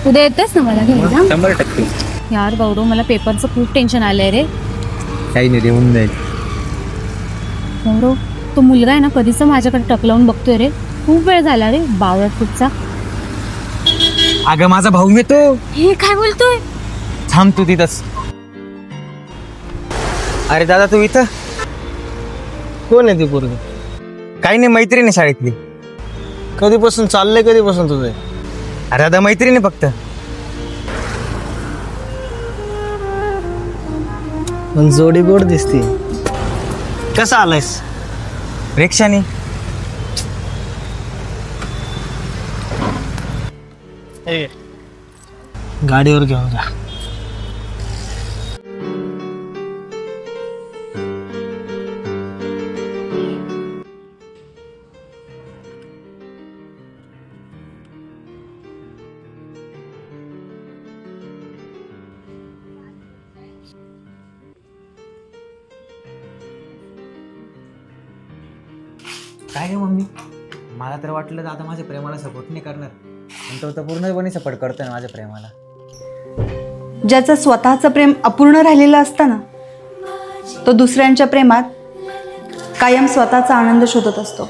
उद्या येतेस ना मला घ्यायला? 100%. यार गौरव, मला पेपरचं खूप टेन्शन आलंय रे. काही नाही, देऊन जाईल. गौरव, तो मुलगा आहे ना कधीच माझ्याकडे टकलावून बघतोय रे. खूप वेळ झाला रे, बावळट कुठचा. अगं माझा भाऊ येतो. हे काय बोलतोय? थांब तू तिथंच. अरे दादा, तू इथं कोण आहे ती पोरगी? काही नाही, मैत्रीण आहे शाळेतली. कधीपासून चाललंय, कधीपासून तुझं? अरे दादा, मैत्रीण आहे फक्त. पण जोडी गोड दिसते. कसा आलायस? रिक्षाने. गाडीवर घेऊन जा. काय रे मम्मी, मला तर वाटलं दादा माझ्या प्रेमाला सपोर्ट नाही करणार, पण तो तर पूर्णपणे सपोर्ट करतोय माझ्या प्रेमाला. ज्याचं स्वतःचं प्रेम अपूर्ण राहिलेलं असतं ना, तो दुसऱ्यांच्या प्रेमात कायम स्वतःचा आनंद शोधत असतो.